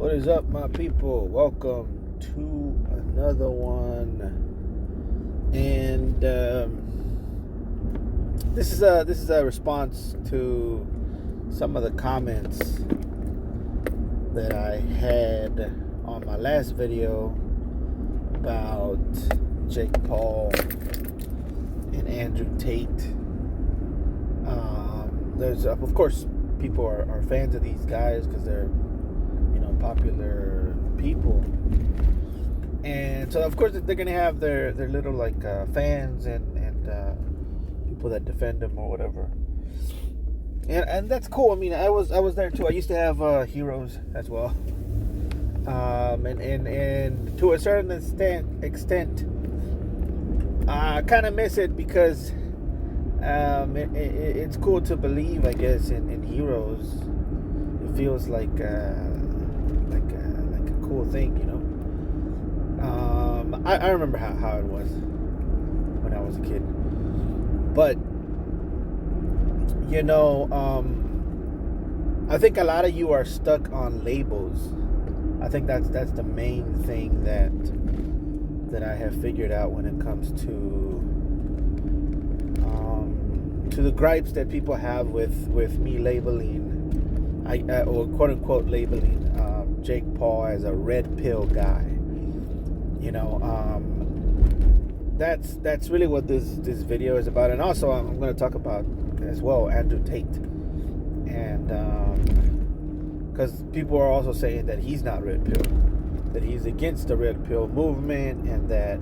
What is up, my people? Welcome to another one. And this is a response to some of the comments that I had on my last video about Jake Paul and Andrew Tate. There's of course people are fans of these guys because they're popular people, and so of course they're gonna have their little fans and people that defend them or whatever, and that's cool. I mean, I was there too. I used to have heroes as well, and to a certain extent I kind of miss it because it's cool to believe, I guess, in heroes. It feels like a cool thing, I remember how it was when I was a kid, but I think a lot of you are stuck on labels. I think that's the main thing that I have figured out when it comes to the gripes that people have with me labeling, or quote unquote labeling Jake Paul as a red pill guy. That's really what this video is about. And also I'm going to talk about as well Andrew Tate, and because people are also saying that he's not red pill, that he's against the red pill movement, and that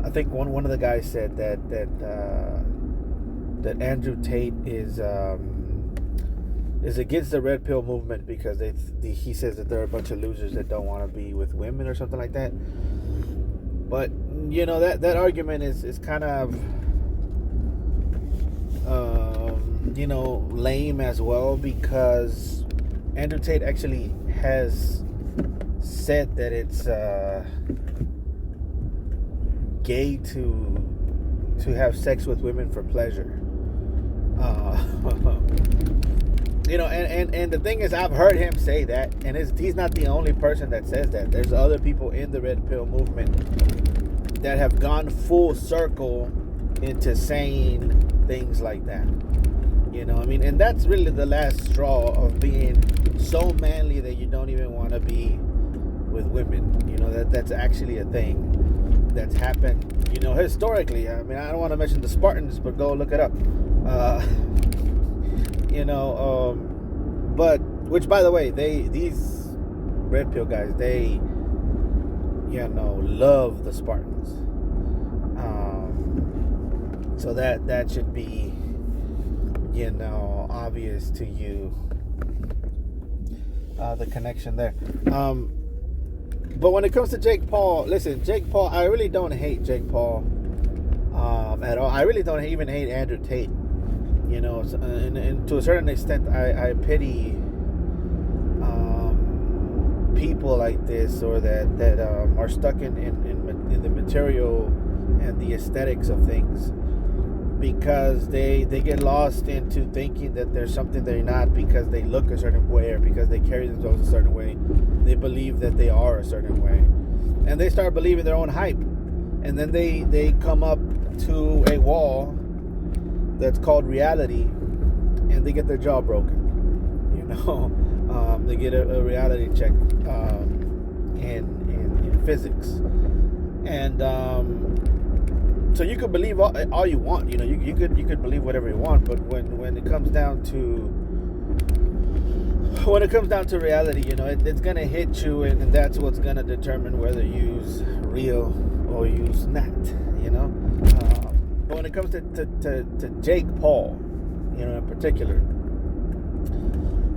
I think one of the guys said that Andrew Tate is against the red pill movement because he says that they're a bunch of losers that don't want to be with women or something like that. But that argument is kind of lame as well, because Andrew Tate actually has said that it's gay to have sex with women for pleasure. And the thing is, I've heard him say that, and he's not the only person that says that. There's other people in the red pill movement that have gone full circle into saying things like that. And that's really the last straw of being so manly that you don't even want to be with women. That's actually a thing that's happened, historically. I mean, I don't want to mention the Spartans, but go look it up. But which, by the way, these red pill guys, they love the Spartans. So that should be obvious to you, the connection there. But when it comes to Jake Paul, listen, Jake Paul, I really don't hate Jake Paul at all. I really don't even hate Andrew Tate. And to a certain extent, I pity people like this, or that are stuck in the material and the aesthetics of things, because they get lost into thinking that there's something they're not because they look a certain way or because they carry themselves a certain way. They believe that they are a certain way, and they start believing their own hype, and then they come up to a wall that's called reality, and they get their jaw broken. They get a reality check in physics, and so you could believe all you want. You could believe whatever you want, but when it comes down to reality, it's gonna hit you, and that's what's gonna determine whether you use real or use not. But when it comes to Jake Paul, in particular,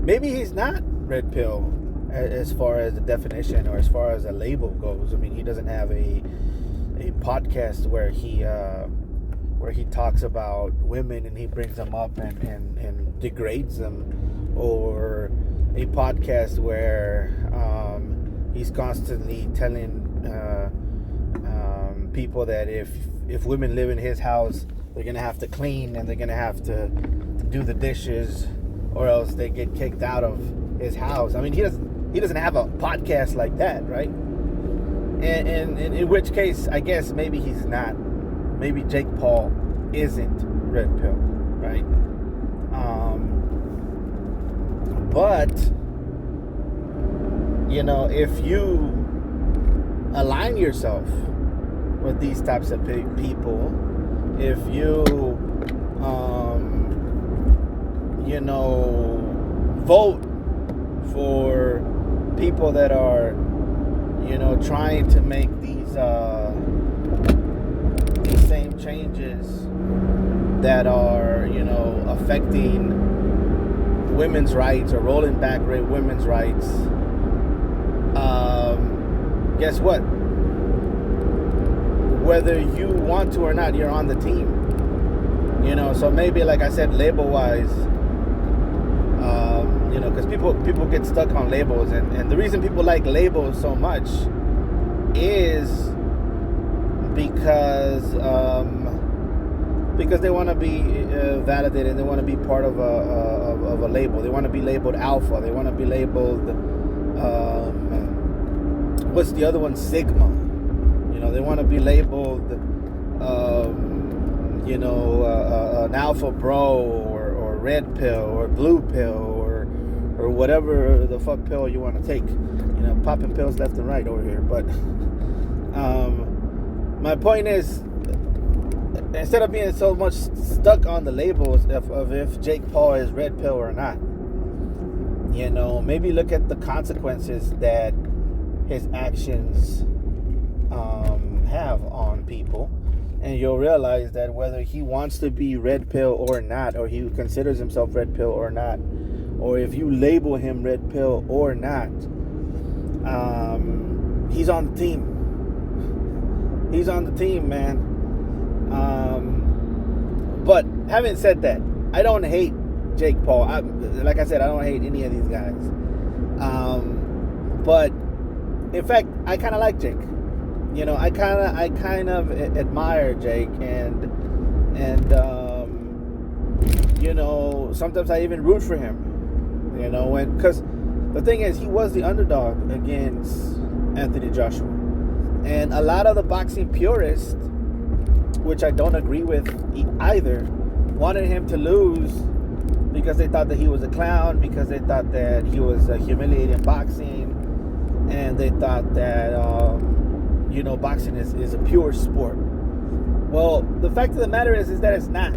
maybe he's not red pill as far as the definition or as far as the label goes. I mean, he doesn't have a podcast where he talks about women and he brings them up and degrades them, or a podcast where he's constantly telling people that if women live in his house, they're gonna have to clean and they're gonna have to do the dishes, or else they get kicked out of his house. I mean, he doesn't have a podcast like that, right? And in which case, I guess maybe he's not. Maybe Jake Paul isn't red pill, right? But you know, if you align yourself with these types of people, if you you know, vote for people that are, you know, trying to make these same changes that are, you know, affecting women's rights or rolling back women's rights, guess what? Whether you want to or not, you're on the team. You know, so maybe, like I said, label-wise, you know, because people get stuck on labels, and the reason people like labels so much is because they want to be validated. They want to be part of a label. They want to be labeled alpha. They want to be labeled what's the other one? Sigma. You know, they want to be labeled you know, an alpha bro or red pill or blue pill or whatever the fuck pill you want to take. You know, popping pills left and right over here. But my point is, instead of being so much stuck on the labels of if Jake Paul is red pill or not, you know, maybe look at the consequences that his actions have on people, and you'll realize that whether he wants to be red pill or not, or he considers himself red pill or not, or if you label him red pill or not, he's on the team. He's on the team, man. But having said that, I don't hate Jake Paul. Like I said, I don't hate any of these guys. But in fact, I kind of like Jake. You know, I kind of admire Jake, and you know, sometimes I even root for him. You know, because the thing is, he was the underdog against Anthony Joshua, and a lot of the boxing purists, which I don't agree with either, wanted him to lose because they thought that he was a clown, because they thought that he was humiliating boxing, and they thought that you know, boxing is a pure sport. Well, the fact of the matter is that it's not.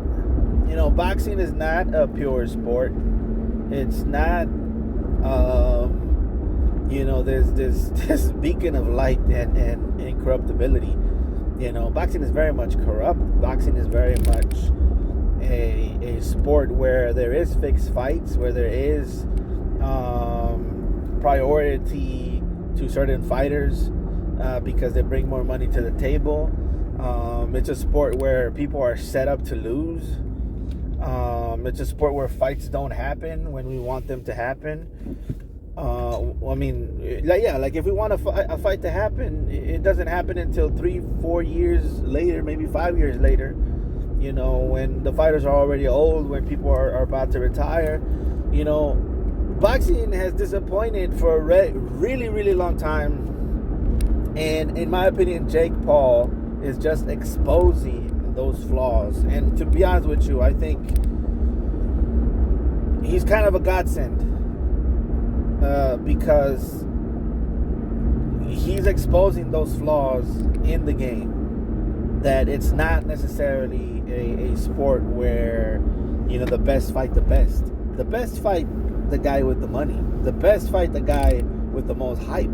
You know, boxing is not a pure sport. It's not. You know, there's this beacon of light and incorruptibility. You know, boxing is very much corrupt. Boxing is very much a sport where there is fixed fights, where there is priority to certain fighters because they bring more money to the table. It's a sport where people are set up to lose. It's a sport where fights don't happen when we want them to happen. I mean, like if we want a fight to happen, it doesn't happen until 3-4 years later, maybe 5 years later. You know, when the fighters are already old, when people are about to retire. You know, boxing has disappointed for a really, really long time. And in my opinion, Jake Paul is just exposing those flaws. And to be honest with you, I think he's kind of a godsend. Because he's exposing those flaws in the game, that it's not necessarily a sport where, you know, the best fight the best. The best fight the guy with the money. The best fight the guy with the most hype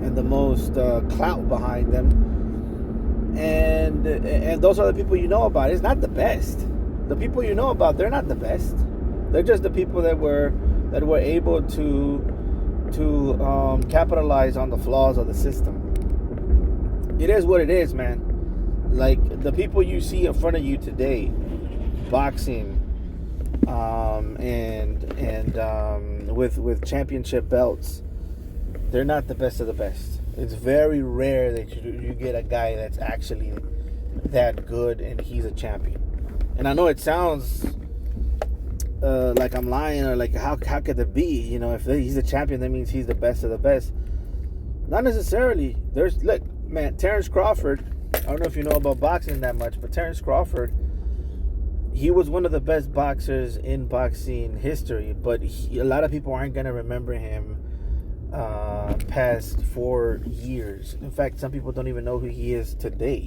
and the most clout behind them. And those are the people you know about. It's not the best. The people you know about, they're not the best. They're just the people that were able to capitalize on the flaws of the system. It is what it is, man. Like, the people you see in front of you today, boxing, and with championship belts, they're not the best of the best. It's very rare that you get a guy that's actually that good and he's a champion. And I know it sounds like I'm lying, or like how could it be? You know, if he's a champion, that means he's the best of the best. Not necessarily. Look, man, Terrence Crawford. I don't know if you know about boxing that much, but Terrence Crawford, he was one of the best boxers in boxing history. But a lot of people aren't gonna remember him past 4 years. In fact, some people don't even know who he is today,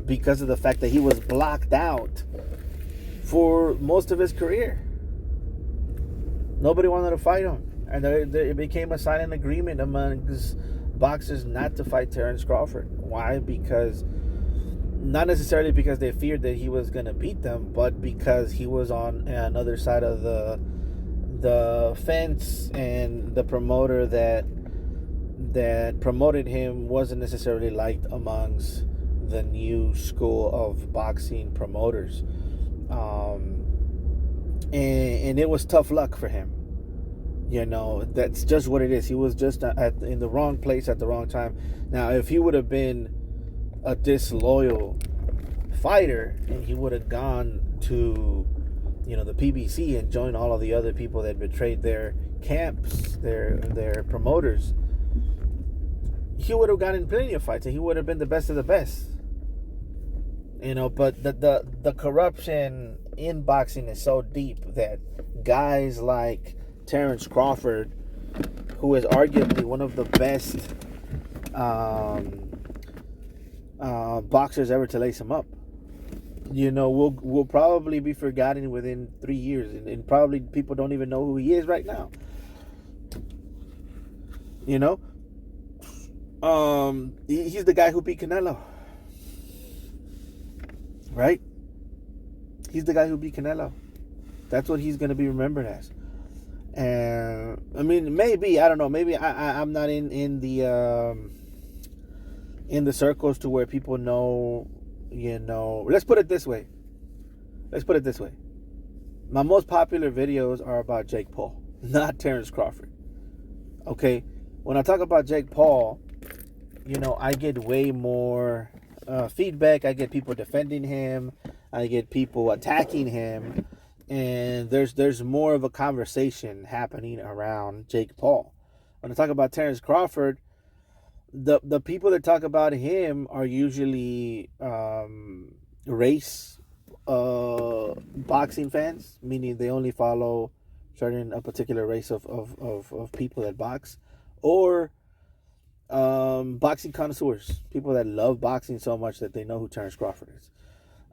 because of the fact that he was blocked out for most of his career. Nobody wanted to fight him, and it became a silent agreement amongst boxers not to fight Terrence Crawford. Why? Because not necessarily because they feared that he was going to beat them, but because he was on another side of the fence, and the promoter that promoted him wasn't necessarily liked amongst the new school of boxing promoters. And it was tough luck for him. You know, that's just what it is. He was just in the wrong place at the wrong time. Now, if he would have been a disloyal fighter, and he would have gone to, you know, the PBC and joined all of the other people that betrayed their camps, their promoters, he would have gotten plenty of fights, and he would have been the best of the best. You know, but the corruption in boxing is so deep that guys like Terrence Crawford, who is arguably one of the best boxers ever to lace him up, you know, will probably be forgotten within 3 years, and probably people don't even know who he is right now. You know, he's the guy who beat Canelo, right? He's the guy who beat Canelo. That's what he's going to be remembered as. And I mean, maybe, I don't know, maybe I'm not in the circles to where people know, you know. Let's put it this way. My most popular videos are about Jake Paul, not Terrence Crawford. Okay, when I talk about Jake Paul, you know, I get way more feedback. I get people defending him. I get people attacking him. And there's more of a conversation happening around Jake Paul. When I talk about Terrence Crawford, the people that talk about him are usually race boxing fans, meaning they only follow a particular race of people that box, or boxing connoisseurs, people that love boxing so much that they know who Terrence Crawford is.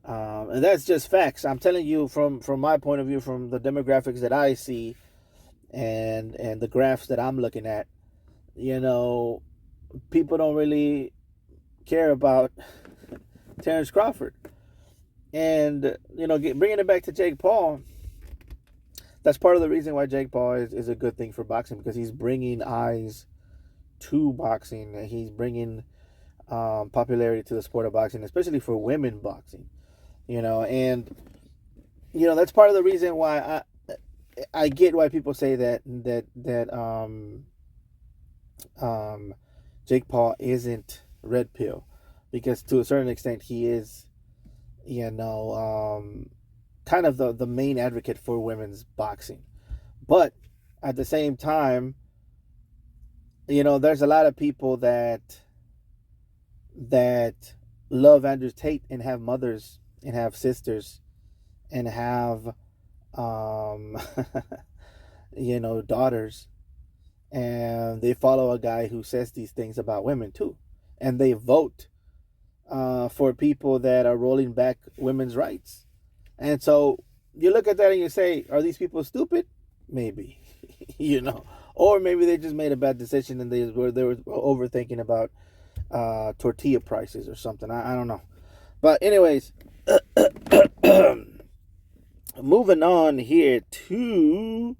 And that's just facts. I'm telling you from my point of view, from the demographics that I see, and the graphs that I'm looking at. You know, people don't really care about Terrence Crawford. And, you know, bringing it back to Jake Paul, that's part of the reason why Jake Paul is a good thing for boxing, because he's bringing eyes to boxing, and he's bringing popularity to the sport of boxing, especially for women boxing. You know, and, you know, that's part of the reason why I get why people say that Jake Paul isn't red pill, because to a certain extent he is, you know, kind of the main advocate for women's boxing. But at the same time, you know, there's a lot of people that love Andrew Tate and have mothers and have sisters and have you know, daughters, and they follow a guy who says these things about women too, and they vote for people that are rolling back women's rights. And so you look at that and you say, are these people stupid? Maybe. You know, or maybe they just made a bad decision and they were overthinking about tortilla prices or something. I don't know. But anyways, moving on here to